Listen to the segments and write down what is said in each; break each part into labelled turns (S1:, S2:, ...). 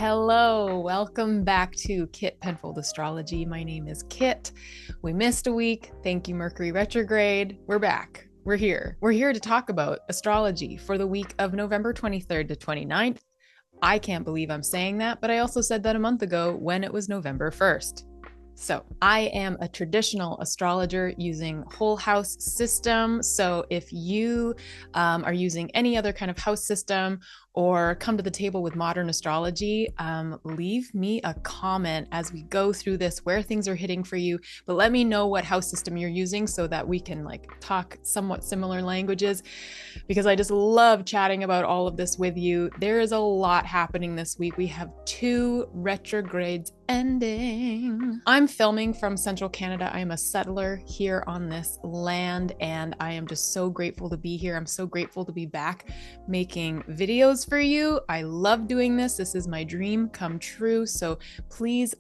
S1: Hello, welcome back to Kit Penfold Astrology. My name is Kit. We missed a week. Thank you, Mercury retrograde. We're back. We're here. We're here to talk about astrology for the week of November 23rd to 29th. I can't believe I'm saying that, but I also said that a month ago when it was November 1st. So I am a traditional astrologer using whole house system. So if you are using any other kind of house system or come to the table with modern astrology, leave me a comment as we go through this, where things are hitting for you. But let me know what house system you're using so that we can talk somewhat similar languages, because I just love chatting about all of this with you. There is a lot happening this week. We have 2 retrogrades ending. I'm filming from central Canada. I am a settler here on this land, and I am just so grateful to be here. I'm so grateful to be back making videos for you. I love doing this. This is my dream come true. So please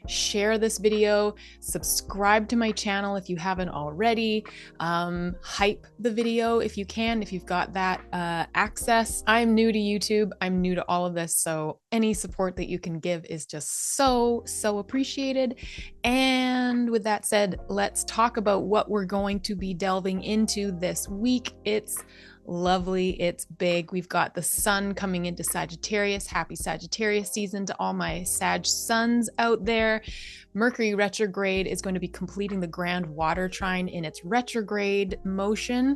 S1: share this video, subscribe to my channel if you haven't already, hype the video if you can, if you've got that access. I'm new to YouTube. I'm new to all of this. So any support that you can give is just so appreciated. And with that said, let's talk about what we're going to be delving into this week. It's lovely. It's big. We've got the sun coming into Sagittarius. Happy Sagittarius season to all my Sag suns out there. Mercury retrograde is going to be completing the Grand Water Trine in its retrograde motion.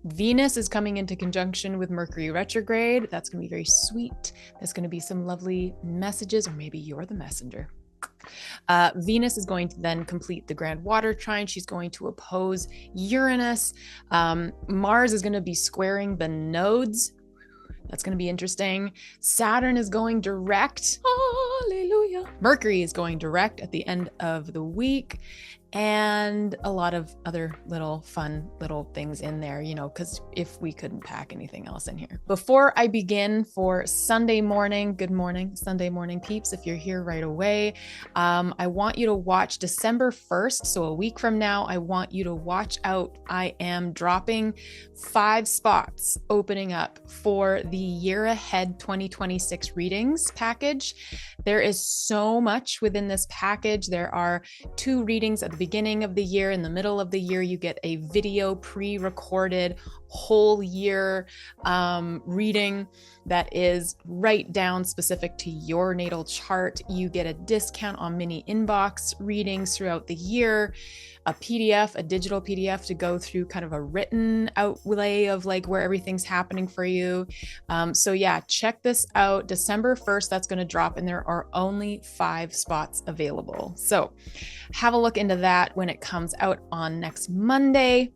S1: Venus is coming into conjunction with Mercury retrograde. That's going to be very sweet. There's going to be some lovely messages, or maybe you're the messenger. Venus is going to then complete the Grand Water Trine. She's going to oppose Uranus. Mars is going to be squaring the nodes. That's going to be interesting. Saturn is going direct. Hallelujah. Mercury is going direct at the end of the week. And a lot of other fun little things in there, because if we couldn't pack anything else in here. Before I begin for Sunday morning, good morning, Sunday morning peeps, if you're here right away, I want you to watch December 1st. So a week from now, I want you to watch out. I am dropping 5 spots opening up for the Year Ahead 2026 readings package. There is so much within this package. There are 2 readings at the beginning of the year. In the middle of the year, you get a video pre-recorded whole year reading that is right down specific to your natal chart. You get a discount on mini inbox readings throughout the year, a PDF, a digital PDF to go through kind of a written outlay of where everything's happening for you. So yeah, check this out. December 1st, that's going to drop, and there are only 5 spots available. So have a look into that when it comes out on next Monday.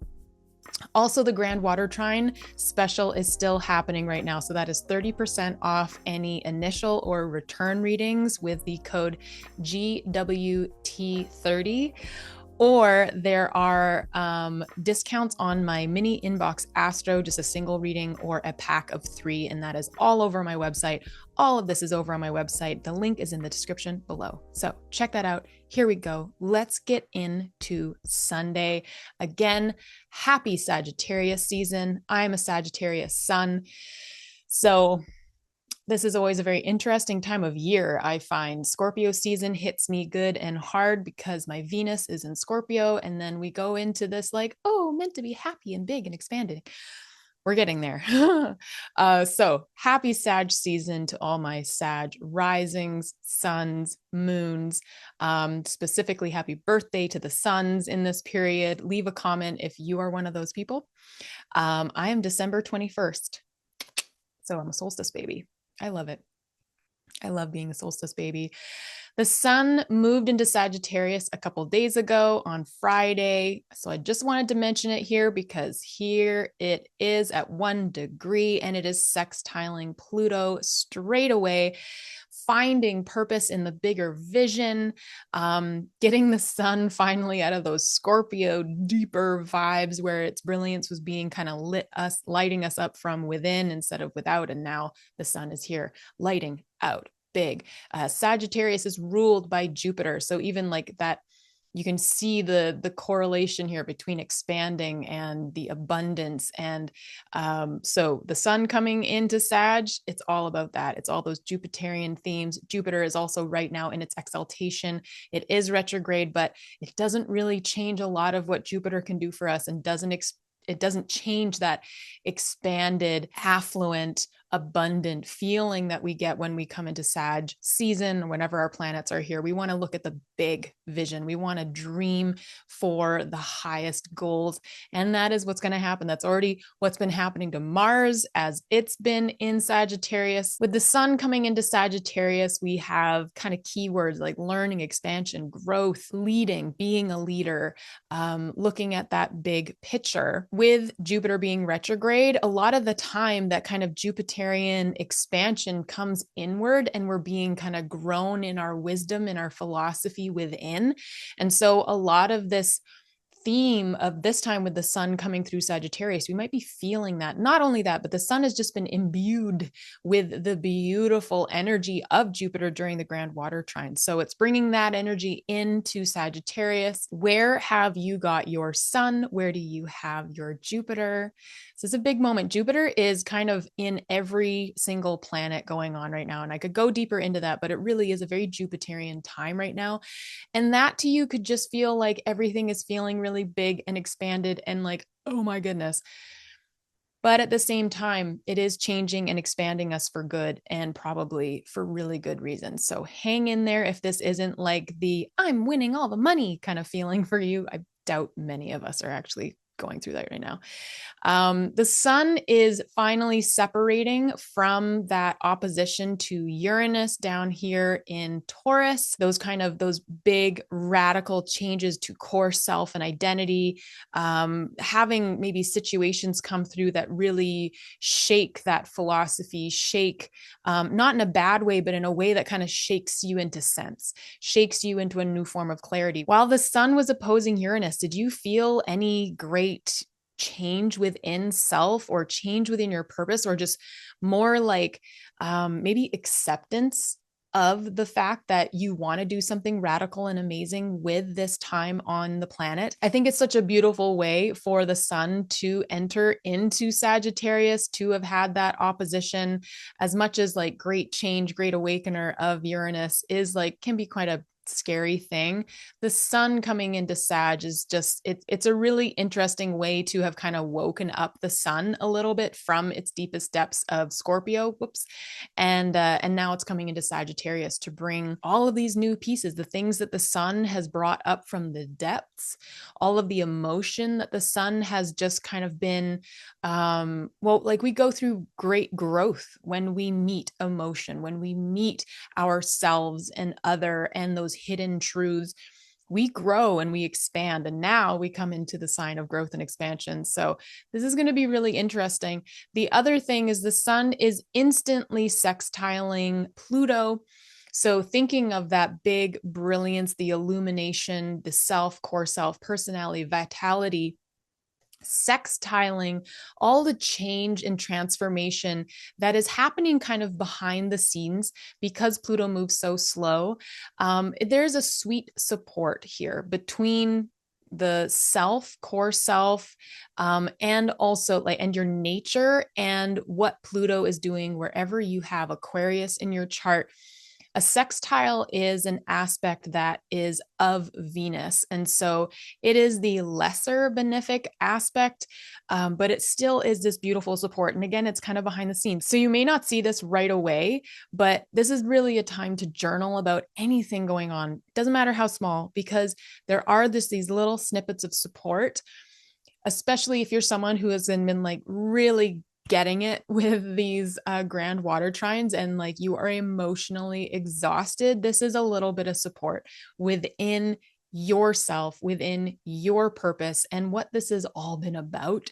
S1: Also, the Grand Water Trine special is still happening right now. So that is 30% off any initial or return readings with the code GWT30. Or there are discounts on my mini inbox Astro, just a single reading or a pack of 3. And that is all over my website. All of this is over on my website. The link is in the description below. So check that out. Here we go. Let's get into Sunday. Again, happy Sagittarius season. I'm a Sagittarius sun. So this is always a very interesting time of year. I find Scorpio season hits me good and hard because my Venus is in Scorpio. And then we go into this meant to be happy and big and expanded. We're getting there. So happy Sag season to all my Sag risings, suns, moons, specifically happy birthday to the suns in this period. Leave a comment if you are one of those people. I am December 21st. So I'm a solstice baby. I love it. I love being a solstice baby. The sun moved into Sagittarius a couple days ago on Friday. So I just wanted to mention it here because here it is at 1 degree and it is sextiling Pluto straight away, finding purpose in the bigger vision, getting the sun finally out of those Scorpio deeper vibes where its brilliance was being kind of lighting us up from within instead of without. And now the sun is here lighting out big. Sagittarius is ruled by Jupiter. So even that you can see the correlation here between expanding and the abundance. And so the sun coming into Sag, it's all about that. It's all those Jupiterian themes. Jupiter is also right now in its exaltation. It is retrograde, but it doesn't really change a lot of what Jupiter can do for us, and it doesn't change that expanded, affluent, abundant feeling that we get when we come into Sag season, whenever our planets are here. We want to look at the big vision. We want to dream for the highest goals. And that is what's going to happen. That's already what's been happening to Mars as it's been in Sagittarius. With the sun coming into Sagittarius, we have kind of keywords like learning, expansion, growth, leading, being a leader, looking at that big picture. With Jupiter being retrograde, a lot of the time that kind of Jupiterian expansion comes inward, and we're being kind of grown in our wisdom, in our philosophy within. And so a lot of this theme of this time with the sun coming through Sagittarius, we might be feeling that. Not only that, but the sun has just been imbued with the beautiful energy of Jupiter during the Grand Water Trine. So it's bringing that energy into Sagittarius. Where have you got your sun? Where do you have your Jupiter? This is a big moment. Jupiter is kind of in every single planet going on right now. And I could go deeper into that, but it really is a very Jupiterian time right now. And that to you could just feel like everything is feeling really big and expanded and like, oh my goodness. But at the same time, it is changing and expanding us for good, and probably for really good reasons. So hang in there if this isn't like the I'm winning all the money kind of feeling for you. I doubt many of us are actually going through that right now. The sun is finally separating from that opposition to Uranus down here in Taurus. Those big radical changes to core self and identity, having maybe situations come through that really shake that philosophy, not in a bad way, but in a way that kind of shakes you into sense, shakes you into a new form of clarity. While the sun was opposing Uranus, did you feel any great change within self or change within your purpose, or just more like maybe acceptance of the fact that you want to do something radical and amazing with this time on the planet? I think it's such a beautiful way for the sun to enter into Sagittarius, to have had that opposition. As much as like great change, great awakener of Uranus is like, can be quite a scary thing, the sun coming into Sag is just it's a really interesting way to have kind of woken up the sun a little bit from its deepest depths of Scorpio, and now it's coming into Sagittarius to bring all of these new pieces, the things that the sun has brought up from the depths, all of the emotion that the sun has just kind of been like we go through great growth when we meet emotion, when we meet ourselves and those hidden truths. We grow and we expand, and now we come into the sign of growth and expansion. So this is going to be really interesting. The other thing is the sun is instantly sextiling Pluto. So thinking of that big brilliance, the illumination, the self, core self, personality, vitality, sextiling all the change and transformation that is happening kind of behind the scenes because Pluto moves so slow. There's a sweet support here between the self, core self, and also and your nature and what Pluto is doing wherever you have Aquarius in your chart. A sextile is an aspect that is of Venus. And so it is the lesser benefic aspect, but it still is this beautiful support. And again, it's kind of behind the scenes. So you may not see this right away, but this is really a time to journal about anything going on. It doesn't matter how small, because there are these little snippets of support, especially if you're someone who has been like really getting it with these grand water trines and like you are emotionally exhausted. This is a little bit of support within yourself, within your purpose, and what this has all been about,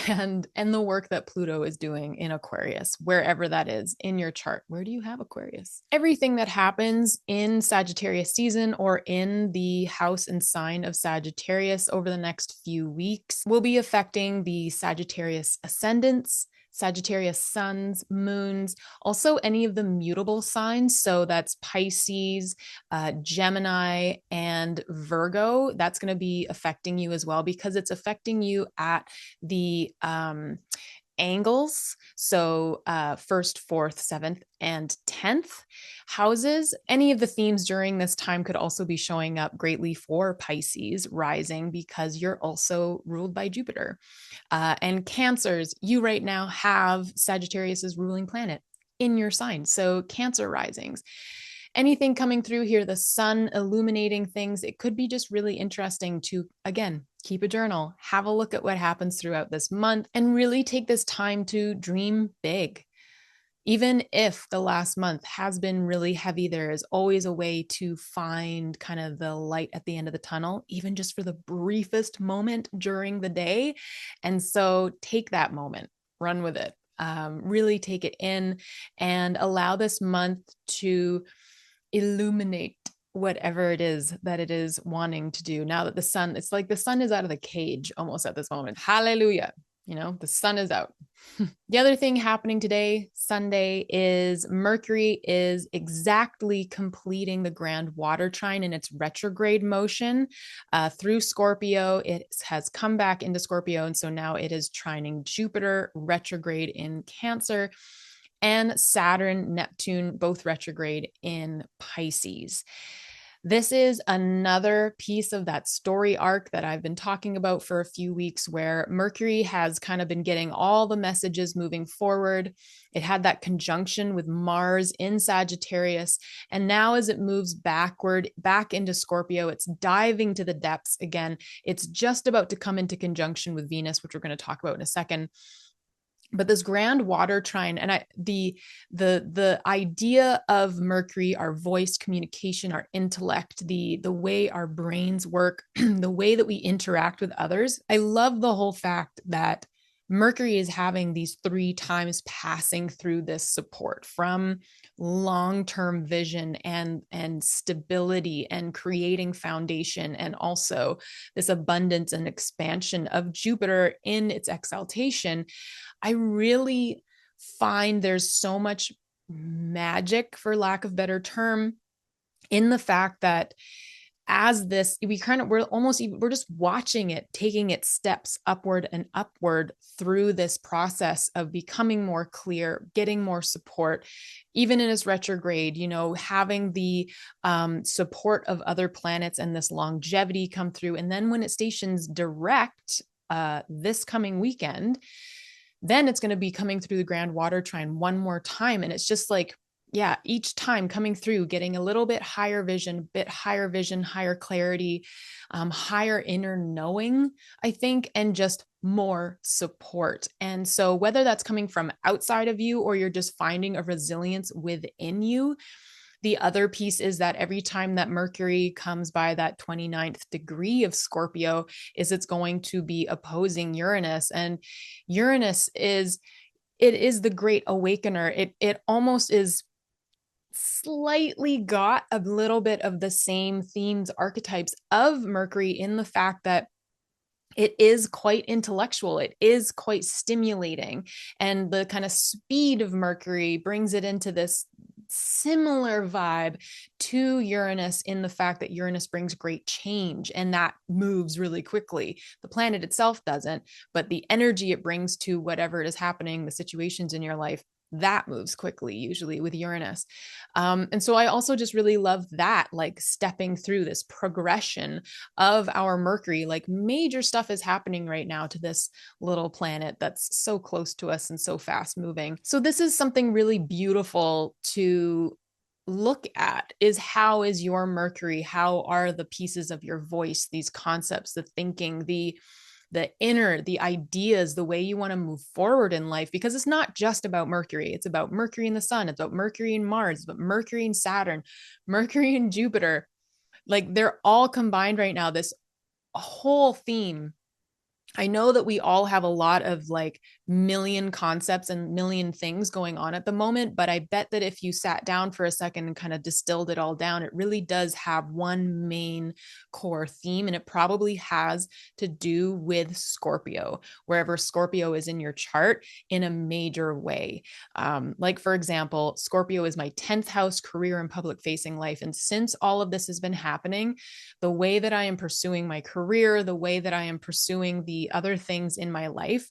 S1: and the work that Pluto is doing in Aquarius, wherever that is in your chart. Where do you have Aquarius? Everything that happens in Sagittarius season or in the house and sign of Sagittarius over the next few weeks will be affecting the Sagittarius ascendants, Sagittarius suns, moons, also any of the mutable signs. So that's Pisces, Gemini, and Virgo. That's going to be affecting you as well because it's affecting you at the angles. So, first, fourth, seventh, and 10th houses. Any of the themes during this time could also be showing up greatly for Pisces rising because you're also ruled by Jupiter. And Cancers, you right now have Sagittarius's ruling planet in your sign. So, Cancer risings. Anything coming through here, the sun illuminating things, it could be just really interesting to, again, keep a journal, have a look at what happens throughout this month, and really take this time to dream big. Even if the last month has been really heavy, there is always a way to find kind of the light at the end of the tunnel, even just for the briefest moment during the day. And so take that moment, run with it, really take it in and allow this month to illuminate whatever it is that it is wanting to do. Now that the sun, it's like the sun is out of the cage almost at this moment. Hallelujah. The sun is out. The other thing happening today, Sunday, is Mercury is exactly completing the Grand Water Trine in its retrograde motion through Scorpio. It has come back into Scorpio, and so now it is trining Jupiter retrograde in Cancer, and Saturn, Neptune, both retrograde in Pisces. This is another piece of that story arc that I've been talking about for a few weeks, where Mercury has kind of been getting all the messages moving forward. It had that conjunction with Mars in Sagittarius. And now as it moves backward, back into Scorpio, it's diving to the depths again. It's just about to come into conjunction with Venus, which we're going to talk about in a second. But this Grand Water Trine, and the idea of Mercury, our voice, communication, our intellect, the way our brains work, the way that we interact with others. I love the whole fact that Mercury is having these 3 times passing through this support from long-term vision and stability and creating foundation, and also this abundance and expansion of Jupiter in its exaltation. I really find there's so much magic, for lack of a better term, in the fact that as this, we're just watching it, taking its steps upward and upward through this process of becoming more clear, getting more support, even in its retrograde, having the support of other planets and this longevity come through. And then when it stations direct this coming weekend, then it's going to be coming through the Grand Water Trine one more time. And it's just like, yeah, each time coming through, getting a little bit higher vision, higher clarity, higher inner knowing, I think, and just more support. And so whether that's coming from outside of you or you're just finding a resilience within you, the other piece is that every time that Mercury comes by that 29th degree of Scorpio, it's going to be opposing Uranus. And Uranus is the great awakener. It almost is slightly got a little bit of the same themes, archetypes of Mercury, in the fact that it is quite intellectual. It is quite stimulating. And the kind of speed of Mercury brings it into this similar vibe to Uranus, in the fact that Uranus brings great change and that moves really quickly. The planet itself doesn't, but the energy it brings to whatever it is happening, the situations in your life, that moves quickly, usually with Uranus. And so I also just really love that, like stepping through this progression of our Mercury, like major stuff is happening right now to this little planet that's so close to us and so fast moving. So this is something really beautiful to look at, is how is your Mercury? How are the pieces of your voice, these concepts, the thinking, the inner, the ideas, the way you want to move forward in life, because it's not just about Mercury. It's about Mercury and the sun. It's about Mercury and Mars, but Mercury and Saturn, Mercury and Jupiter, like they're all combined right now. This whole theme I know that we all have a lot of like million concepts and million things going on at the moment, but I bet that if you sat down for a second and kind of distilled it all down, it really does have one main core theme, and it probably has to do with Scorpio, wherever Scorpio is in your chart in a major way. Like, for example, Scorpio is my 10th house, career and public facing life. And since all of this has been happening, the way that I am pursuing my career, the way that I am pursuing the other things in my life,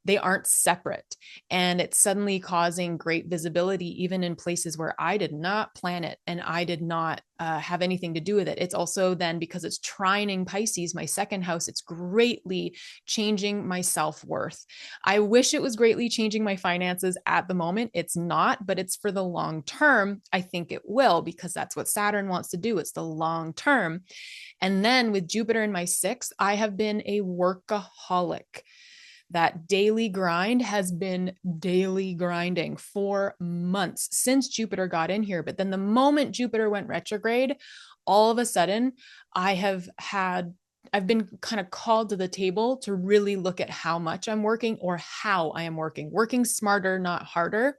S1: they aren't separate. And it's suddenly causing great visibility, even in places where I did not plan it and I did not have anything to do with it. It's also then, because it's trining Pisces, my second house, it's greatly changing my self-worth. I wish it was greatly changing my finances at the moment. It's not, but it's for the long term. I think it will, because that's what Saturn wants to do. It's the long term. And then with Jupiter in my sixth, I have been a workaholic. That daily grind has been daily grinding for months since Jupiter got in here. But then the moment Jupiter went retrograde, all of a sudden I've been kind of called to the table to really look at how much I'm working or how I am working smarter, not harder.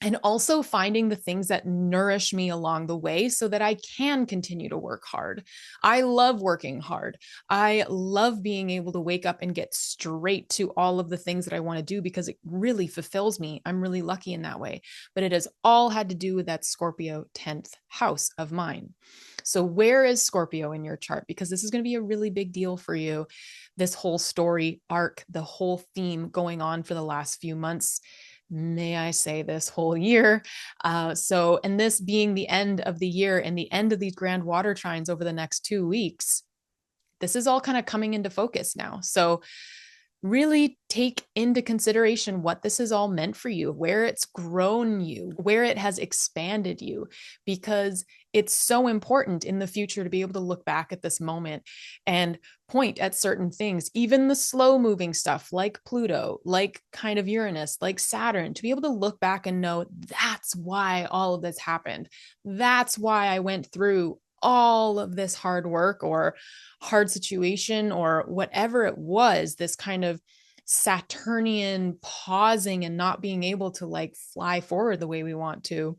S1: And also finding the things that nourish me along the way so that I can continue to work hard. I love working hard. I love being able to wake up and get straight to all of the things that I want to do because it really fulfills me. I'm really lucky in that way. But it has all had to do with that Scorpio 10th house of mine. So where is Scorpio in your chart? Because this is going to be a really big deal for you. This whole story arc, the whole theme going on for the last few months, may I say, this whole year. And this being the end of the year and the end of these Grand Water Trines over the next 2 weeks, this is all kind of coming into focus now. So really take into consideration what this has all meant for you, where it's grown you, where it has expanded you, because it's so important in the future to be able to look back at this moment and point at certain things, even the slow moving stuff like Pluto, like kind of Uranus, like Saturn, to be able to look back and know that's why all of this happened. That's why I went through all of this hard work or hard situation or whatever it was, this kind of Saturnian pausing and not being able to like fly forward the way we want to.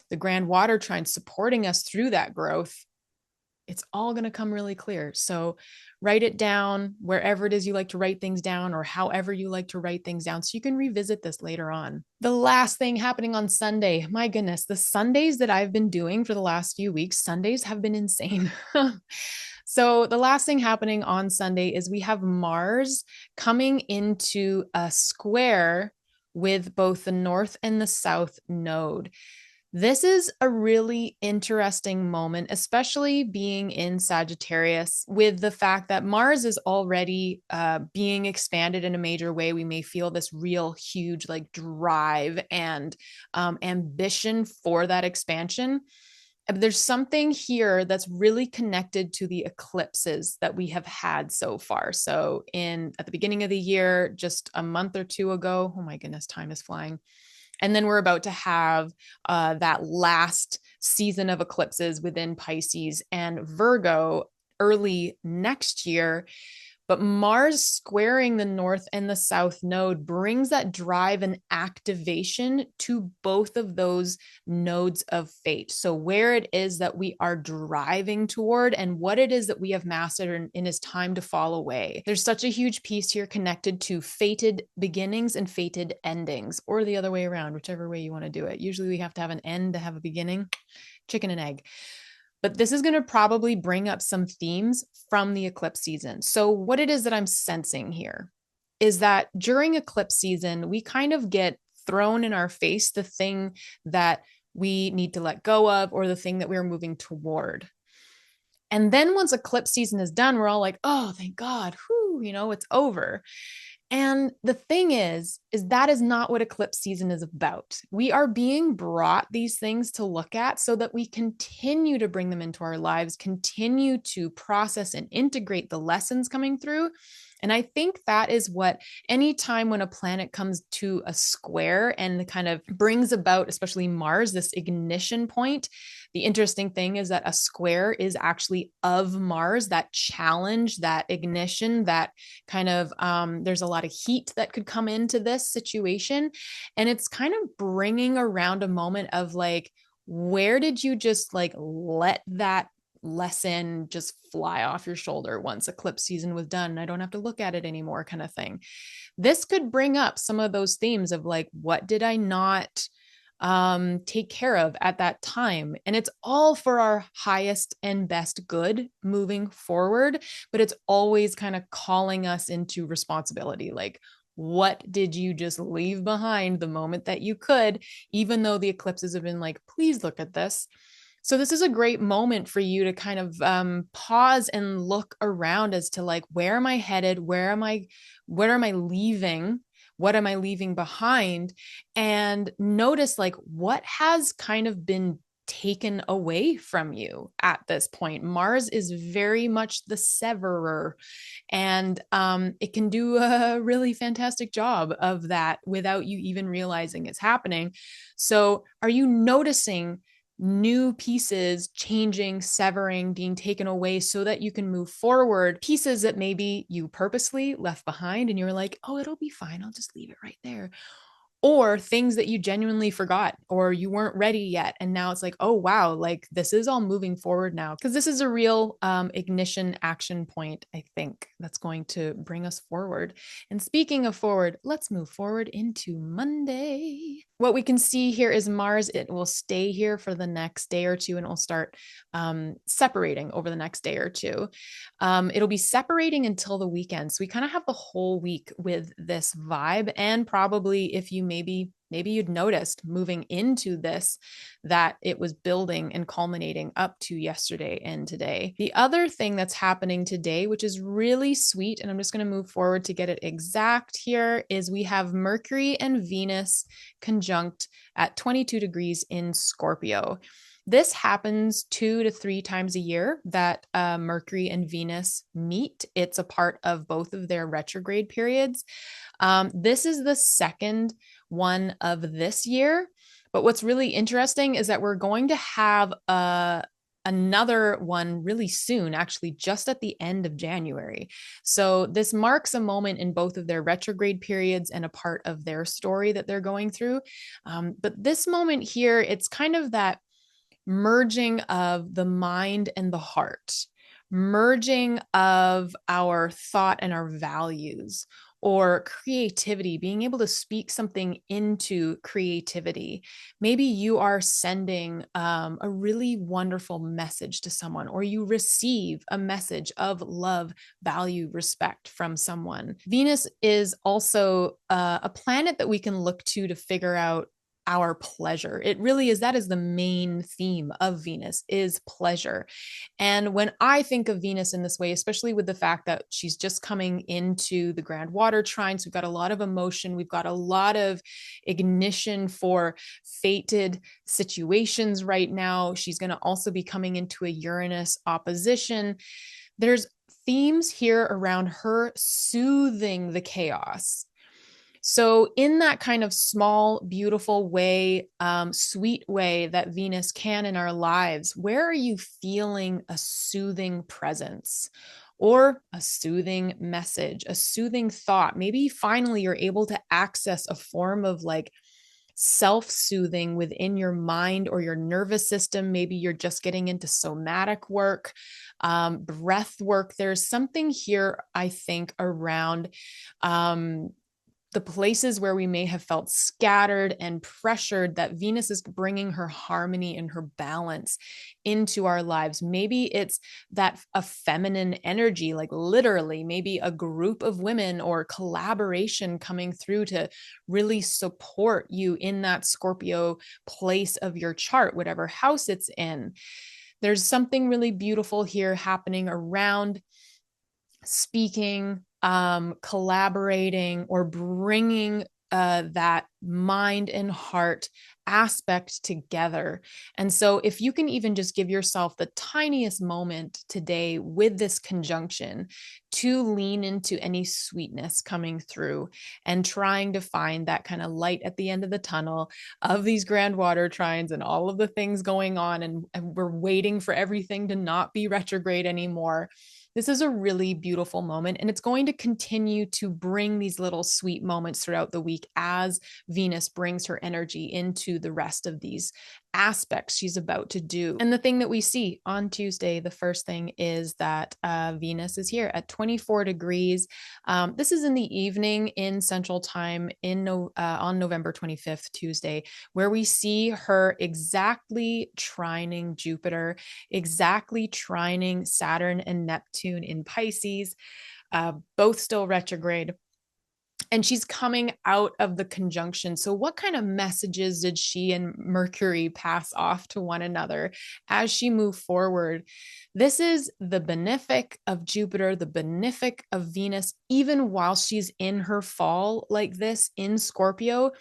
S1: The Grand Water Trine supporting us through that growth. It's all going to come really clear. So write it down wherever it is you like to write things down, or however you like to write things down, so you can revisit this later on. The last thing happening on Sunday, my goodness, the Sundays that I've been doing for the last few weeks, Sundays have been insane. So the last thing happening on Sunday is we have Mars coming into a square with both the North and the South node. This is a really interesting moment, especially being in Sagittarius, with the fact that Mars is already being expanded in a major way. We may feel this real huge like drive and ambition for that expansion. But there's something here that's really connected to the eclipses that we have had so far. So at the beginning of the year, just a month or two ago, oh my goodness, time is flying. And then we're about to have that last season of eclipses within Pisces and Virgo early next year. But Mars squaring the North and the South node brings that drive and activation to both of those nodes of fate. So where it is that we are driving toward and what it is that we have mastered and is time to fall away. There's such a huge piece here connected to fated beginnings and fated endings, or the other way around, whichever way you want to do it. Usually we have to have an end to have a beginning, chicken and egg. But this is going to probably bring up some themes from the eclipse season. So what it is that I'm sensing here is that during eclipse season, we kind of get thrown in our face the thing that we need to let go of, or the thing that we're moving toward. And then once eclipse season is done, we're all like, oh, thank God, whew, it's over. And the thing is that is not what eclipse season is about. We are being brought these things to look at so that we continue to bring them into our lives, continue to process and integrate the lessons coming through, And I think that is what anytime when a planet comes to a square and kind of brings about, especially Mars, this ignition point. The interesting thing is that a square is actually of Mars, that challenge, that ignition, that kind of, there's a lot of heat that could come into this situation. And it's kind of bringing around a moment of like, where did you just like let that lesson just fly off your shoulder once eclipse season was done? I don't have to look at it anymore, kind of thing. This could bring up some of those themes of like, what did I not take care of at that time? And it's all for our highest and best good moving forward, but it's always kind of calling us into responsibility. Like, what did you just leave behind the moment that you could, even though the eclipses have been like, please look at this. So this is a great moment for you to kind of pause and look around as to like, where am I headed? Where am I leaving? What am I leaving behind? And notice like what has kind of been taken away from you at this point. Mars is very much the severer, and it can do a really fantastic job of that without you even realizing it's happening. So are you noticing new pieces changing, severing, being taken away so that you can move forward? Pieces that maybe you purposely left behind and you're like, oh, it'll be fine, I'll just leave it right there. Or things that you genuinely forgot or you weren't ready yet. And now it's like, oh, wow, like this is all moving forward now. Because this is a real ignition action point, I think, that's going to bring us forward. And speaking of forward, let's move forward into Monday. What we can see here is Mars. It will stay here for the next day or two, and it will start separating over the next day or two. It'll be separating until the weekend. So we kind of have the whole week with this vibe. And probably if you maybe you'd noticed moving into this that it was building and culminating up to yesterday and today. The other thing that's happening today, which is really sweet, and I'm just going to move forward to get it exact here, is we have Mercury and Venus conjunct at 22 degrees in Scorpio. This happens 2 to 3 times a year that Mercury and Venus meet. It's a part of both of their retrograde periods. This is the second one of this year. But what's really interesting is that we're going to have another one really soon, actually just at the end of January. So this marks a moment in both of their retrograde periods and a part of their story that they're going through. But this moment here, it's kind of that merging of the mind and the heart, merging of our thought and our values, or creativity, being able to speak something into creativity. Maybe you are sending a really wonderful message to someone, or you receive a message of love, value, respect from someone. Venus is also a planet that we can look to figure out our pleasure. It really is. That is the main theme of Venus, is pleasure. And when I think of Venus in this way, especially with the fact that she's just coming into the Grand Water Trine, so we've got a lot of emotion, we've got a lot of ignition for fated situations right now. She's going to also be coming into a Uranus opposition. There's themes here around her soothing the chaos. So in that kind of small, beautiful way, sweet way that Venus can in our lives, where are you feeling a soothing presence or a soothing message, a soothing thought? Maybe finally you're able to access a form of like self-soothing within your mind or your nervous system. Maybe you're just getting into somatic work, breath work. There's something here, I think, around the places where we may have felt scattered and pressured, that Venus is bringing her harmony and her balance into our lives. Maybe it's that a feminine energy, like literally maybe a group of women or collaboration coming through to really support you in that Scorpio place of your chart, whatever house it's in. There's something really beautiful here happening around speaking, collaborating, or bringing that mind and heart aspect together. And so if you can even just give yourself the tiniest moment today with this conjunction to lean into any sweetness coming through and trying to find that kind of light at the end of the tunnel of these grand water trines and all of the things going on, and we're waiting for everything to not be retrograde anymore. This is a really beautiful moment, and it's going to continue to bring these little sweet moments throughout the week as Venus brings her energy into the rest of these aspects she's about to do. And the thing that we see on Tuesday, the first thing is that Venus is here at 24 degrees. This is in the evening in Central Time on November 25th, Tuesday, where we see her exactly trining Jupiter, exactly trining Saturn and Neptune in Pisces, both still retrograde. And she's coming out of the conjunction. So, what kind of messages did she and Mercury pass off to one another as she moved forward? This is the benefic of Jupiter, the benefic of Venus, even while she's in her fall like this in Scorpio.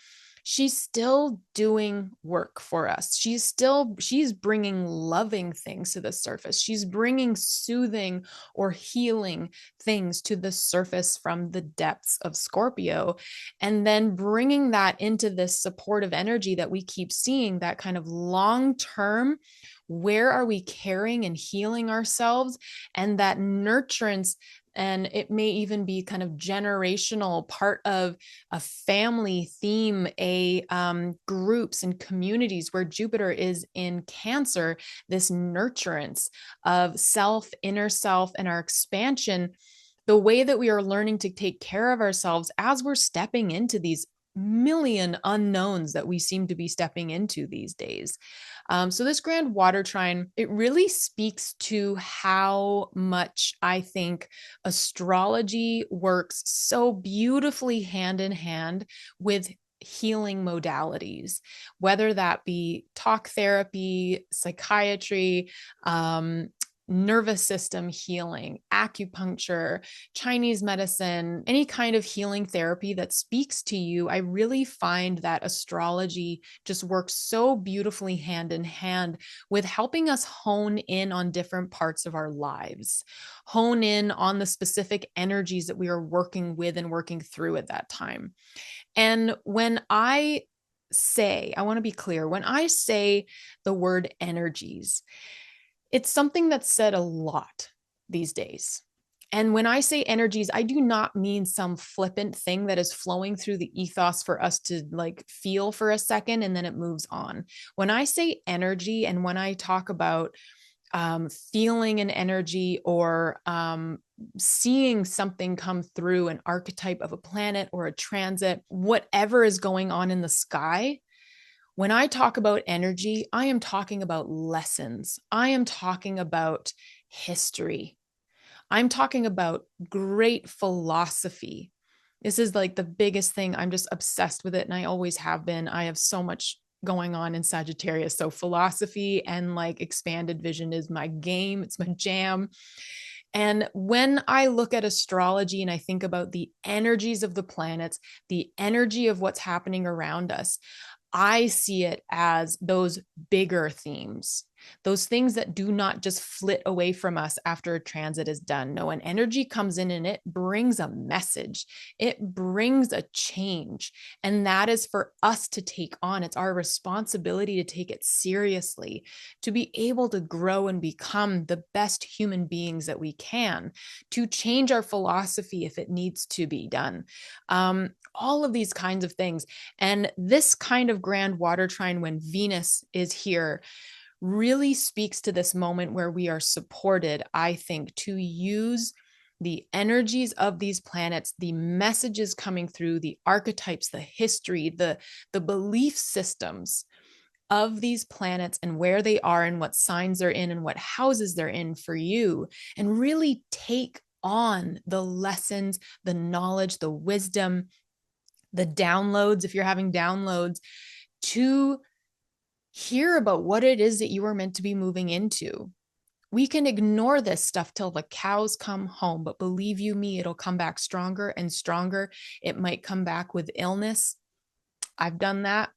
S1: She's still doing work for us. She's bringing loving things to the surface. She's bringing soothing or healing things to the surface from the depths of Scorpio, and then bringing that into this supportive energy that we keep seeing, that kind of long term, where are we caring and healing ourselves, and that nurturance. And it may even be kind of generational, part of a family theme, groups and communities where Jupiter is in Cancer, this nurturance of self, inner self, and our expansion, the way that we are learning to take care of ourselves as we're stepping into these million unknowns that we seem to be stepping into these days. So this grand water trine, it really speaks to how much I think astrology works so beautifully hand in hand with healing modalities, whether that be talk therapy, psychiatry, nervous system healing, acupuncture, Chinese medicine, any kind of healing therapy that speaks to you. I really find that astrology just works so beautifully hand in hand with helping us hone in on different parts of our lives, hone in on the specific energies that we are working with and working through at that time. And when I want to be clear, when I say the word energies, it's something that's said a lot these days. And when I say energies, I do not mean some flippant thing that is flowing through the ethos for us to like feel for a second and then it moves on. When I say energy and when I talk about feeling an energy or seeing something come through, an archetype of a planet or a transit, whatever is going on in the sky, when I talk about energy, I am talking about lessons. I am talking about history. I'm talking about great philosophy. This is like the biggest thing. I'm just obsessed with it, and I always have been. I have so much going on in Sagittarius. So philosophy and like expanded vision is my game. It's my jam. And when I look at astrology and I think about the energies of the planets, the energy of what's happening around us, I see it as those bigger themes, those things that do not just flit away from us after a transit is done. No, an energy comes in and it brings a message. It brings a change. And that is for us to take on. It's our responsibility to take it seriously, to be able to grow and become the best human beings that we can, to change our philosophy if it needs to be done. All of these kinds of things. And this kind of grand water trine, when Venus is here, really speaks to this moment where we are supported, I think, to use the energies of these planets, the messages coming through, the archetypes, the history, the belief systems of these planets and where they are and what signs they're in and what houses they're in for you, and really take on the lessons, the knowledge, the wisdom, the downloads, if you're having downloads, to hear about what it is that you are meant to be moving into. We can ignore this stuff till the cows come home, but believe you me, it'll come back stronger and stronger. It might come back with illness. I've done that.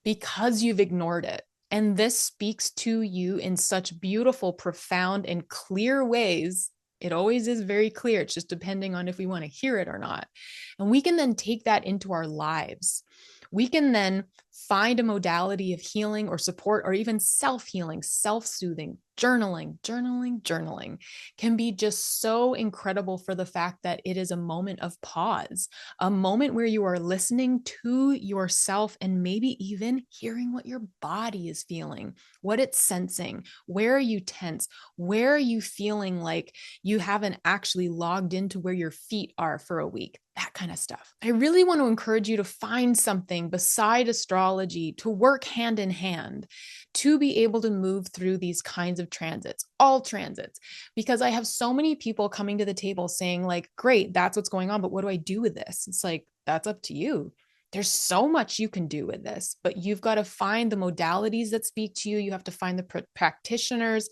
S1: because you've ignored it. And this speaks to you in such beautiful, profound, and clear ways. It always is very clear. It's just depending on if we want to hear it or not. And we can then take that into our lives. We can then find a modality of healing or support or even self-healing, self-soothing, journaling can be just so incredible for the fact that it is a moment of pause, a moment where you are listening to yourself and maybe even hearing what your body is feeling, what it's sensing, where are you tense, where are you feeling like you haven't actually logged into where your feet are for a week, that kind of stuff. I really want to encourage you to find something beside astrology to work hand in hand to be able to move through these kinds of transits, all transits, because I have so many people coming to the table saying like, great, that's what's going on, but what do I do with this? It's like, that's up to you. There's so much you can do with this, but you've got to find the modalities that speak to you. You have to find the practitioners.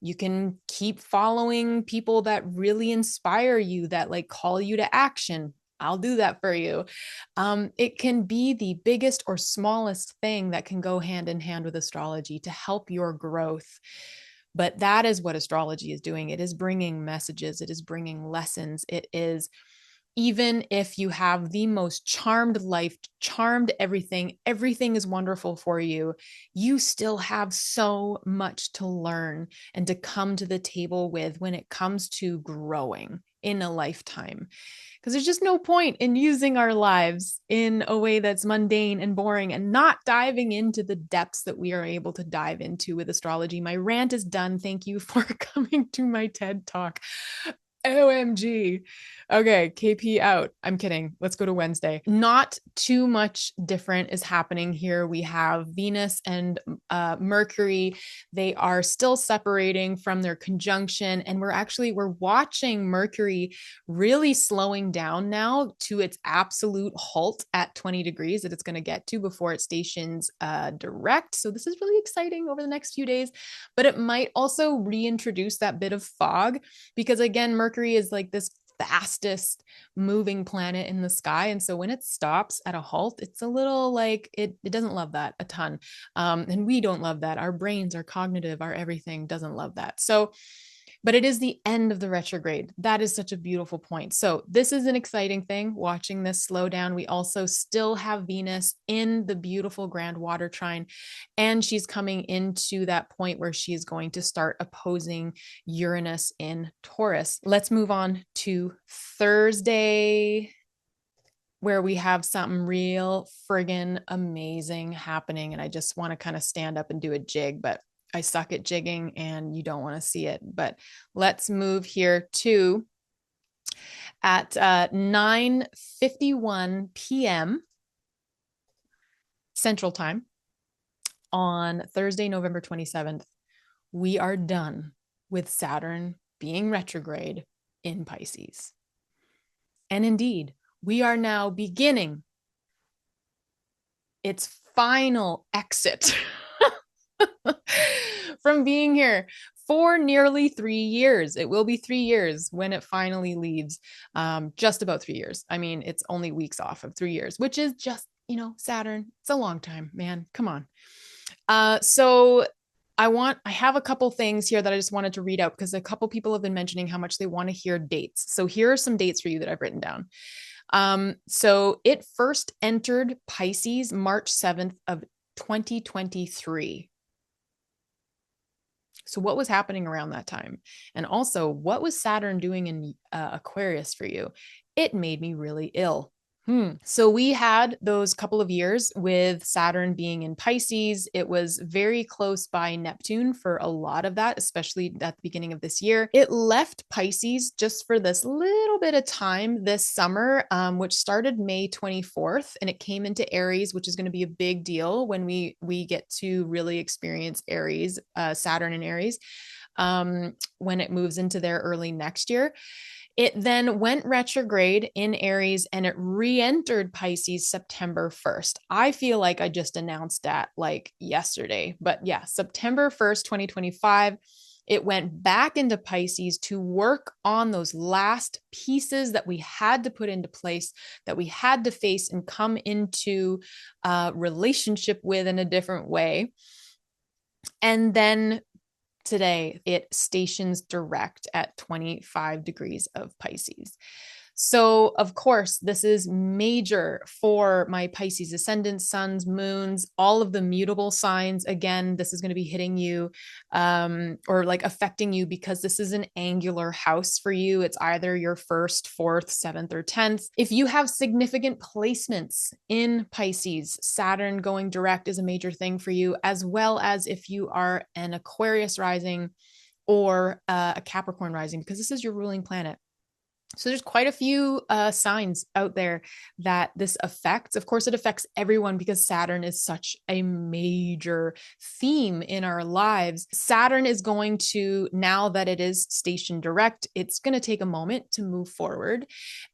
S1: You can keep following people that really inspire you, that like call you to action. I'll do that for you. It can be the biggest or smallest thing that can go hand in hand with astrology to help your growth. But that is what astrology is doing. It is bringing messages. It is bringing lessons. It is, even if you have the most charmed life, charmed everything is wonderful for you, you still have so much to learn and to come to the table with when it comes to growing in a lifetime. Because there's just no point in using our lives in a way that's mundane and boring and not diving into the depths that we are able to dive into with astrology. My rant is done. Thank you for coming to my TED Talk. OMG. Okay, KP out. I'm kidding. Let's go to Wednesday. Not too much different is happening here. We have Venus and Mercury. They are still separating from their conjunction, and we're watching Mercury really slowing down now to its absolute halt at 20 degrees that it's going to get to before it stations direct. So this is really exciting over the next few days, but it might also reintroduce that bit of fog because again, Mercury is like this fastest moving planet in the sky. And so when it stops at a halt, it's a little like it doesn't love that a ton. And we don't love that. Our brains, our cognitive, our everything doesn't love that. So, but it is the end of the retrograde. That is such a beautiful point. So this is an exciting thing, watching this slow down. We also still have Venus in the beautiful Grand Water Trine, and she's coming into that point where she is going to start opposing Uranus in Taurus. Let's move on to Thursday, where we have something real friggin' amazing happening. And I just want to kind of stand up and do a jig, but I suck at jigging and you don't want to see it. But let's move here to at 9:51 p.m. Central Time on Thursday, November 27th. We are done with Saturn being retrograde in Pisces. And indeed, we are now beginning its final exit from being here for nearly 3 years. It will be 3 years when it finally leaves. Just about 3 years. I mean, it's only weeks off of 3 years, which is just, Saturn. It's a long time, man. Come on. So I have a couple things here that I just wanted to read out because a couple people have been mentioning how much they want to hear dates. So here are some dates for you that I've written down. So it first entered Pisces March 7th of 2023. So what was happening around that time? And also, what was Saturn doing in Aquarius for you? It made me really ill. So we had those couple of years with Saturn being in Pisces. It was very close by Neptune for a lot of that, especially at the beginning of this year. It left Pisces just for this little bit of time this summer, which started May 24th, and it came into Aries, which is going to be a big deal when we get to really experience Aries, Saturn in Aries, when it moves into there early next year. It then went retrograde in Aries and it re-entered Pisces September 1st. I feel like I just announced that like yesterday, but yeah, September 1st, 2025, It went back into Pisces to work on those last pieces that we had to put into place, that we had to face and come into a relationship with in a different way. And then today it stations direct at 25 degrees of Pisces. So, of course, this is major for my Pisces ascendant, suns, moons, all of the mutable signs. Again, this is going to be hitting you or like affecting you because this is an angular house for you. It's either your first, fourth, seventh, or 10th. If you have significant placements in Pisces, Saturn going direct is a major thing for you, as well as if you are an Aquarius rising or a Capricorn rising, because this is your ruling planet. So there's quite a few signs out there that this affects. Of course, it affects everyone because Saturn is such a major theme in our lives. Saturn is going to, now that it is stationed direct, it's going to take a moment to move forward.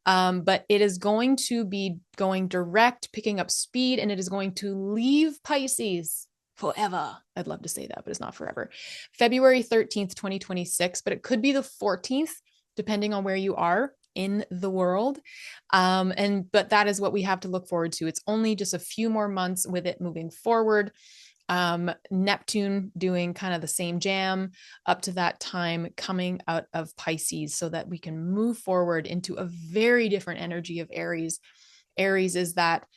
S1: But it is going to be going direct, picking up speed, and it is going to leave Pisces forever. I'd love to say that, but it's not forever. February 13th, 2026, but it could be the 14th, depending on where you are in the world. But that is what we have to look forward to. It's only just a few more months with it moving forward. Neptune doing kind of the same jam up to that time, coming out of Pisces so that we can move forward into a very different energy of Aries. Aries is that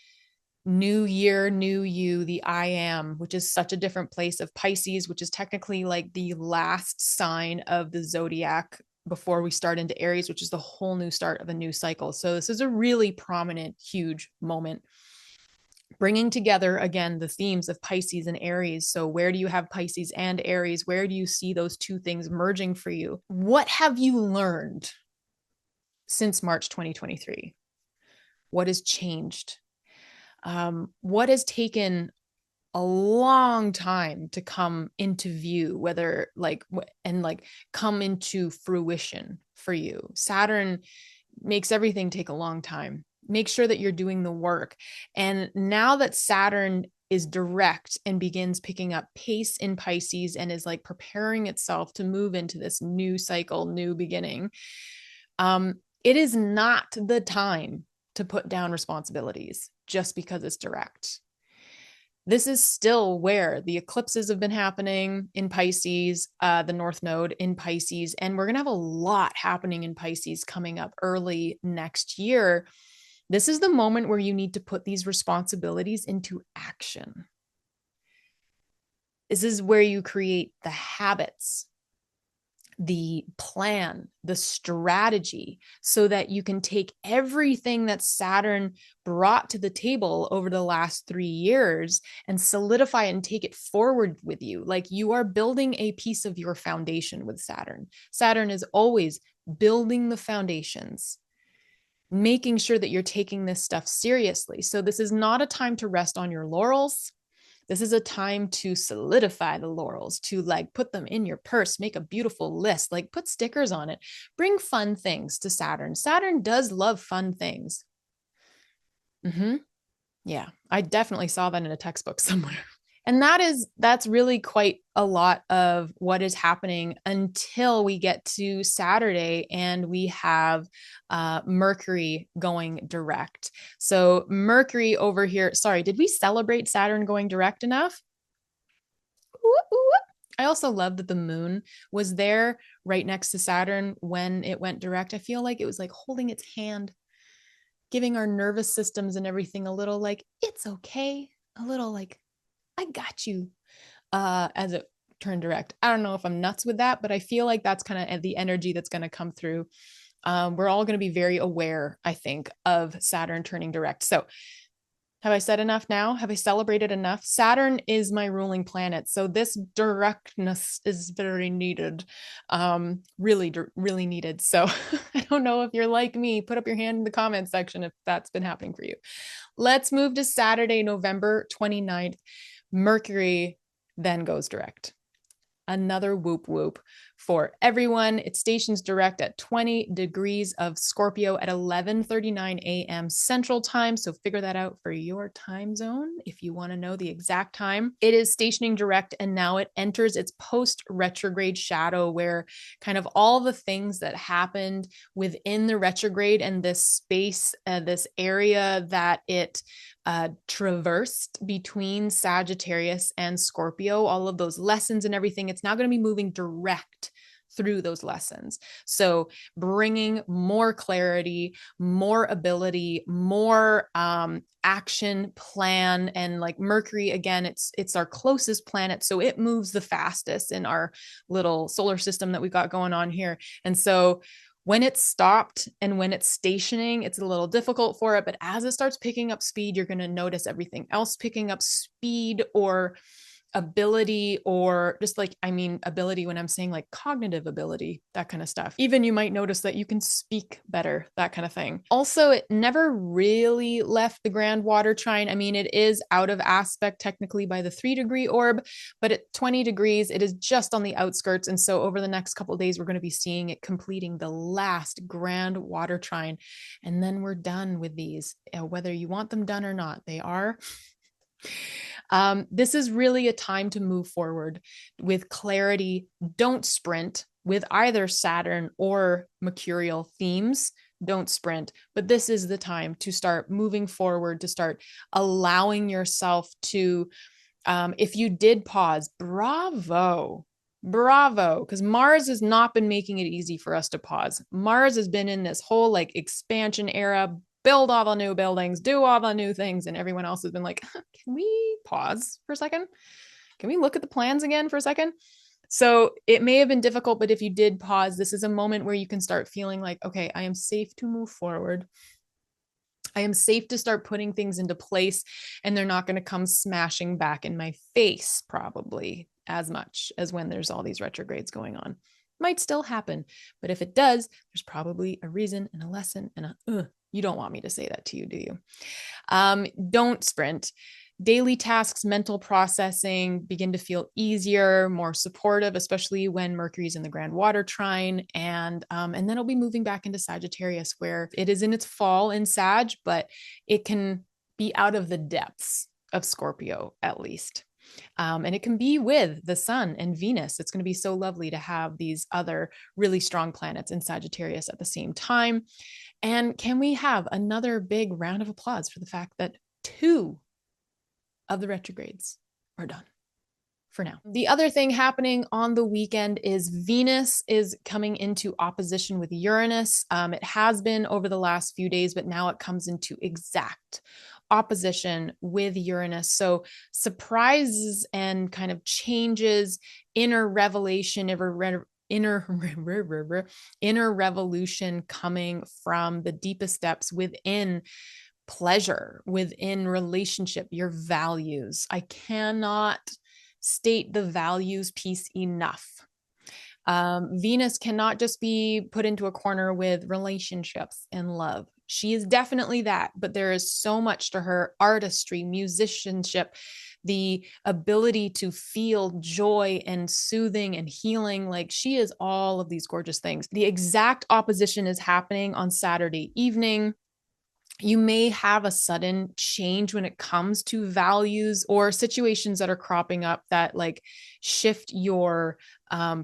S1: new year, new you, the I am, which is such a different place of Pisces, which is technically like the last sign of the zodiac before we start into Aries, which is the whole new start of a new cycle. So this is a really prominent, huge moment, bringing together again the themes of Pisces and Aries. So where do you have Pisces and Aries? Where do you see those two things merging for you? What have you learned since March 2023? What has changed? What has taken a long time to come into view, whether come into fruition for you? Saturn makes everything take a long time. Make sure that you're doing the work. And now that Saturn is direct and begins picking up pace in Pisces and is like preparing itself to move into this new cycle, new beginning, it is not the time to put down responsibilities just because it's direct. This is still where the eclipses have been happening in Pisces, the North Node in Pisces, and we're going to have a lot happening in Pisces coming up early next year. This is the moment where you need to put these responsibilities into action. This is where you create the habits, the plan, the strategy, so that you can take everything that Saturn brought to the table over the last 3 years and solidify it and take it forward with you. Like you are building a piece of your foundation with Saturn. Saturn is always building the foundations, making sure that you're taking this stuff seriously. So this is not a time to rest on your laurels. This is a time to solidify the laurels, to like put them in your purse, make a beautiful list, like put stickers on it, bring fun things to Saturn. Saturn does love fun things. Yeah, I definitely saw that in a textbook somewhere. And that's really quite a lot of what is happening until we get to Saturday and we have Mercury going direct. So Mercury over here, sorry, did we celebrate Saturn going direct enough? I also love that the moon was there right next to Saturn when it went direct. I feel like it was like holding its hand, giving our nervous systems and everything a little like, it's okay, a little like, I got you, as it turned direct. I don't know if I'm nuts with that, but I feel like that's kind of the energy that's going to come through. We're all going to be very aware, I think, of Saturn turning direct. So have I said enough now? Have I celebrated enough? Saturn is my ruling planet. So this directness is very needed, really needed. So I don't know if you're like me, put up your hand in the comment section if that's been happening for you. Let's move to Saturday, November 29th. Mercury then goes direct. another whoop whoop for everyone. It stations direct at 20 degrees of Scorpio at 11:39 a.m. Central Time. So figure that out for your time zone if you want to know the exact time. It is stationing direct, and now it enters its post-retrograde shadow, where kind of all the things that happened within the retrograde and this space, this area that it traversed between Sagittarius and Scorpio, all of those lessons and everything, it's now going to be moving direct through those lessons. So bringing more clarity, more ability, more action plan. And like Mercury, again, it's our closest planet, so it moves the fastest in our little solar system that we got going on here. And so when it's stopped and when it's stationing, it's a little difficult for it. But as it starts picking up speed, you're going to notice everything else picking up speed or ability, or just like, I mean, ability when I'm saying like cognitive ability, that kind of stuff. Even you might notice that you can speak better, that kind of thing. Also, it never really left the Grand Water Trine. I mean, it is out of aspect technically by the 3-degree orb, but at 20 degrees, it is just on the outskirts. And so over the next couple of days, we're going to be seeing it completing the last Grand Water Trine. And then we're done with these, whether you want them done or not, they are. This is really a time to move forward with clarity. Don't sprint with either Saturn or Mercurial themes. Don't sprint, but this is the time to start moving forward, to start allowing yourself to, if you did pause, bravo, because Mars has not been making it easy for us to pause. Mars has been in this whole like expansion era, build all the new buildings, do all the new things. And everyone else has been like, can we pause for a second? Can we look at the plans again for a second? So it may have been difficult, but if you did pause, this is a moment where you can start feeling like, okay, I am safe to move forward. I am safe to start putting things into place, and they're not going to come smashing back in my face probably as much as when there's all these retrogrades going on. Might still happen, but if it does, there's probably a reason and a lesson and you don't want me to say that to you, do you? Don't sprint. Daily tasks, mental processing begin to feel easier, more supportive, especially when Mercury's in the Grand Water Trine. And then it'll be moving back into Sagittarius, where it is in its fall in Sag, but it can be out of the depths of Scorpio at least. And it can be with the Sun and Venus. It's going to be so lovely to have these other really strong planets in Sagittarius at the same time. And can we have another big round of applause for the fact that 2 of the retrogrades are done for now. The other thing happening on the weekend is Venus is coming into opposition with Uranus. It has been over the last few days, but now it comes into exact opposition with Uranus. So surprises and kind of changes, inner revelation, inner revolution coming from the deepest depths within pleasure, within relationship, your values. I cannot state the values piece enough. Venus cannot just be put into a corner with relationships and love. She is definitely that, but there is so much to her: artistry, musicianship, the ability to feel joy and soothing and healing. Like, she is all of these gorgeous things. The exact opposition is happening on Saturday evening. You may have a sudden change when it comes to values or situations that are cropping up that like shift your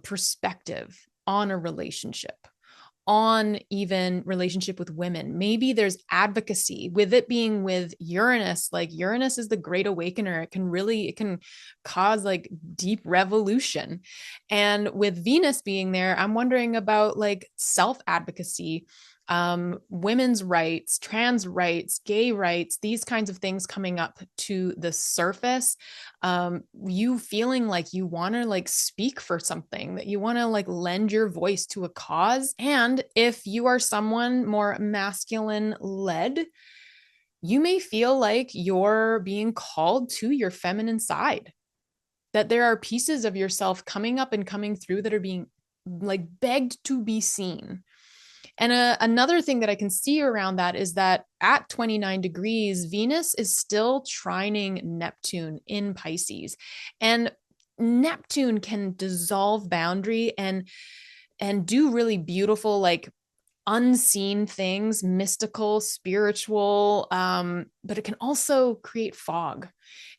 S1: perspective on a relationship, on even relationship with women. Maybe there's advocacy with it being with Uranus. Like, Uranus is the great awakener. It can cause like deep revolution. And with Venus being there, I'm wondering about like self-advocacy, women's rights, trans rights, gay rights, these kinds of things coming up to the surface. You feeling like you want to like speak for something, that you want to like lend your voice to a cause. And if you are someone more masculine led, you may feel like you're being called to your feminine side, that there are pieces of yourself coming up and coming through that are being like begged to be seen. And another thing that I can see around that is that at 29 degrees, Venus is still trining Neptune in Pisces. And Neptune can dissolve boundary and do really beautiful, like unseen things, mystical, spiritual, but it can also create fog.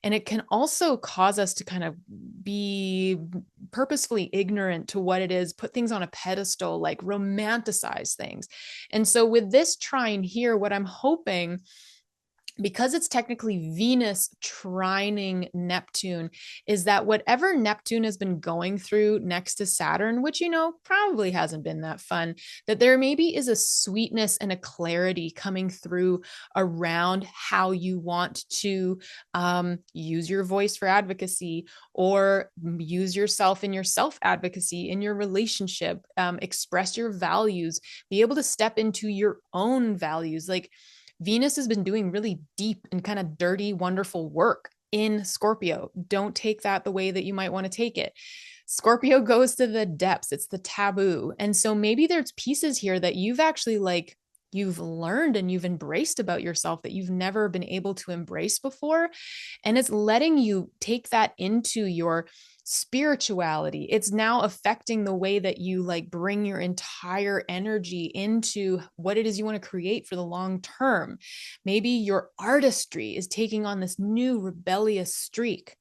S1: And it can also cause us to kind of be purposefully ignorant to what it is, put things on a pedestal, like romanticize things. And so with this trine here, what I'm hoping, because it's technically Venus trining Neptune, is that whatever Neptune has been going through next to Saturn, which, probably hasn't been that fun, that there maybe is a sweetness and a clarity coming through around how you want to use your voice for advocacy, or use yourself in your self advocacy, in your relationship, express your values, be able to step into your own values. Like, Venus has been doing really deep and kind of dirty, wonderful work in Scorpio. Don't take that the way that you might want to take it. Scorpio goes to the depths. It's the taboo. And so maybe there's pieces here that you've actually you've learned and you've embraced about yourself that you've never been able to embrace before. And it's letting you take that into your spirituality. It's now affecting the way that you bring your entire energy into what it is you want to create for the long term. Maybe your artistry is taking on this new rebellious streak.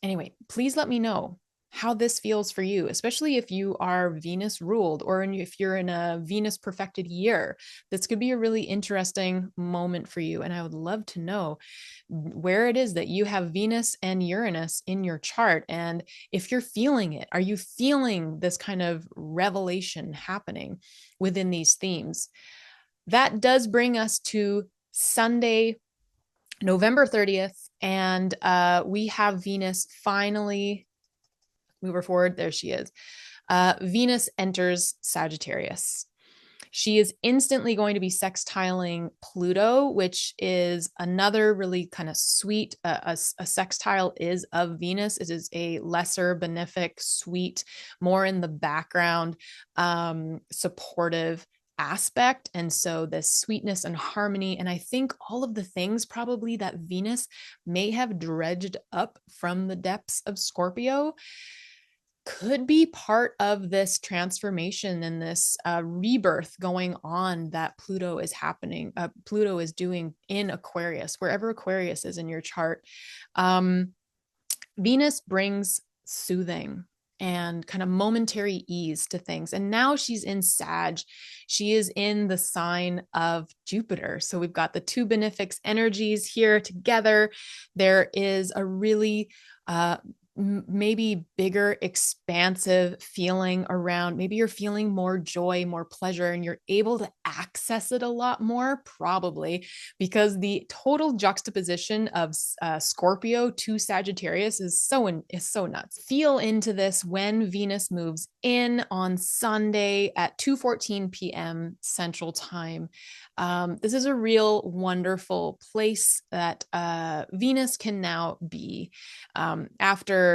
S1: Anyway, please let me know how this feels for you, especially if you are Venus ruled, or if you're in a Venus perfected year. This could be a really interesting moment for you. And I would love to know where it is that you have Venus and Uranus in your chart. And if you're feeling it, are you feeling this kind of revelation happening within these themes? That does bring us to Sunday, November 30th. And we have Venus finally move her forward. There she is. Venus enters Sagittarius. She is instantly going to be sextiling Pluto, which is another really kind of sweet, a sextile is of Venus. It is a lesser benefic, sweet, more in the background, supportive aspect. And so this sweetness and harmony, and I think all of the things probably that Venus may have dredged up from the depths of Scorpio could be part of this transformation and this rebirth going on that Pluto is doing in Aquarius, wherever Aquarius is in your chart. Venus brings soothing and kind of momentary ease to things. And now she's in Sag. She is in the sign of Jupiter. So we've got the two benefics energies here together. There is a really maybe bigger, expansive feeling around. Maybe you're feeling more joy, more pleasure, and you're able to access it a lot more, probably because the total juxtaposition of Scorpio to Sagittarius is so nuts. Feel into this when Venus moves in on Sunday at 2:14 p.m. Central Time. This is a real wonderful place that Venus can now be after,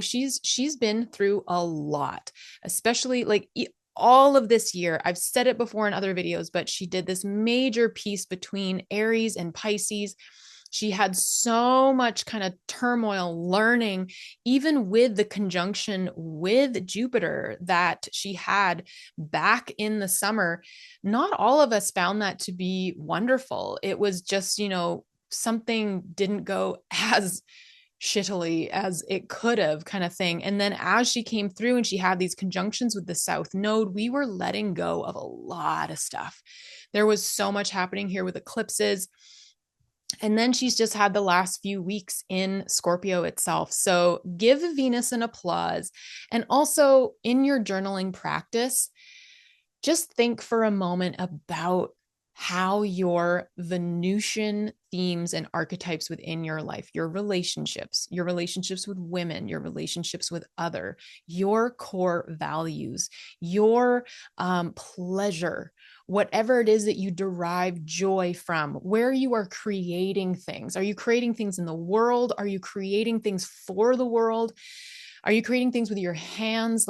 S1: she's been through a lot, especially all of this year. I've said it before in other videos, but she did this major piece between Aries and Pisces. She had so much kind of turmoil learning, even with the conjunction with Jupiter that she had back in the summer. Not all of us found that to be wonderful. It was just, something didn't go as shittily as it could have, kind of thing. And then as she came through and she had these conjunctions with the South Node, we were letting go of a lot of stuff. There was so much happening here with eclipses. And then she's just had the last few weeks in Scorpio itself. So give Venus an applause. And also in your journaling practice, just think for a moment about how your Venusian themes and archetypes within your life, your relationships with women, your relationships with other, your core values, your pleasure, whatever it is that you derive joy from, where you are creating things. Are you creating things in the world? Are you creating things for the world? Are you creating things with your hands?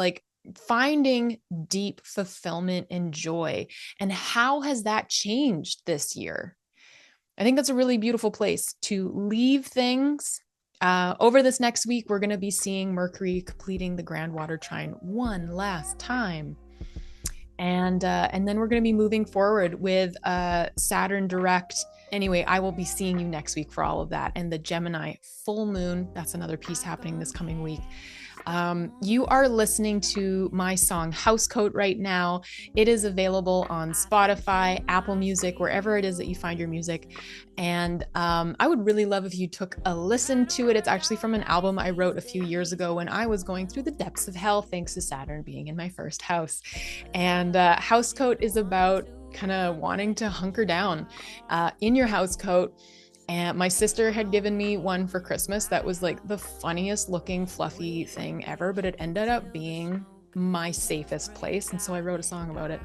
S1: Finding deep fulfillment and joy. And how has that changed this year? I think that's a really beautiful place to leave things Over this next week, we're going to be seeing Mercury completing the Grand Water Trine one last time. And then we're going to be moving forward with Saturn direct. Anyway, I will be seeing you next week for all of that. And the Gemini full moon, that's another piece happening this coming week. You are listening to my song Housecoat right now. It is available on Spotify, Apple Music, wherever it is that you find your music. And I would really love if you took a listen to it. It's actually from an album I wrote a few years ago when I was going through the depths of hell, thanks to Saturn being in my first house. And Housecoat is about kind of wanting to hunker down in your housecoat. And my sister had given me one for Christmas that was like the funniest looking fluffy thing ever, but it ended up being my safest place. And so I wrote a song about it.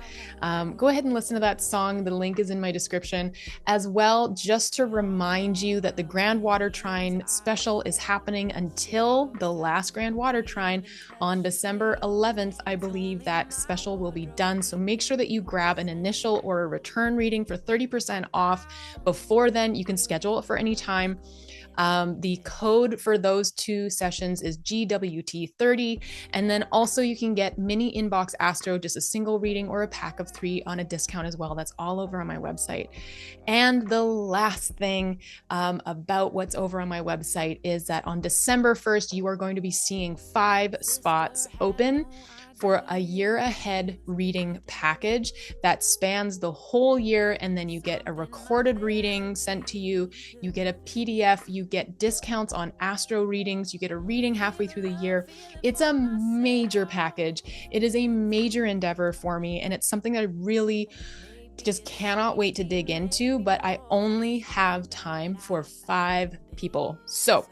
S1: Go ahead and listen to that song. The link is in my description as well. Just to remind you that the Grand Water Trine special is happening until the last Grand Water Trine on December 11th. I believe that special will be done. So make sure that you grab an initial or a return reading for 30% off. Before then, you can schedule it for any time. The code for those 2 sessions is GWT30. And then also you can get mini inbox Astro, just a single reading or a pack of 3 on a discount as well. That's all over on my website. And the last thing about what's over on my website is that on December 1st, you are going to be seeing 5 spots open for a year ahead reading package that spans the whole year. And then you get a recorded reading sent to you. You get a PDF, you get discounts on Astro readings, you get a reading halfway through the year. It's a major package. It is a major endeavor for me. And it's something that I really just cannot wait to dig into, but I only have time for 5 people. So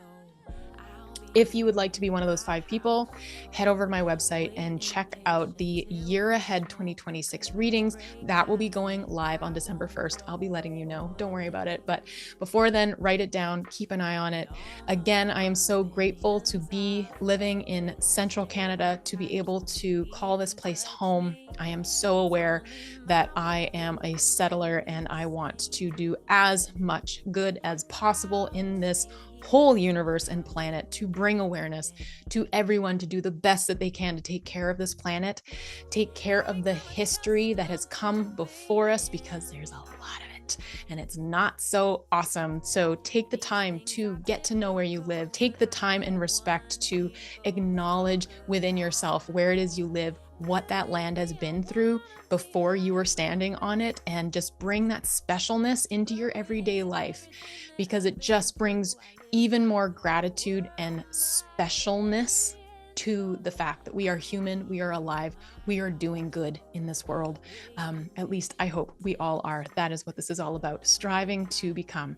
S1: if you would like to be one of those 5 people, head over to my website and check out the Year Ahead 2026 readings. That will be going live on December 1st. I'll be letting you know. Don't worry about it. But before then, write it down. Keep an eye on it. Again, I am so grateful to be living in central Canada, to be able to call this place home. I am so aware that I am a settler and I want to do as much good as possible in this whole universe and planet, to bring awareness to everyone, to do the best that they can to take care of this planet, take care of the history that has come before us, because there's a lot of it and it's not so awesome. So take the time to get to know where you live. Take the time and respect to acknowledge within yourself where it is you live, what that land has been through before you were standing on it, and just bring that specialness into your everyday life, because it just brings even more gratitude and specialness to the fact that we are human, we are alive, we are doing good in this world. At least I hope we all are. That is what this is all about, striving to become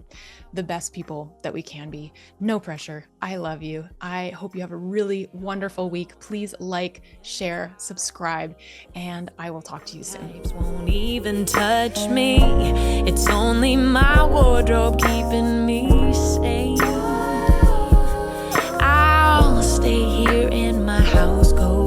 S1: the best people that we can be. No pressure. I love you. I hope you have a really wonderful week. Please like, share, subscribe, and I will talk to you soon.
S2: Won't even touch me. It's only my wardrobe keeping me safe. I'll stay here in my house, go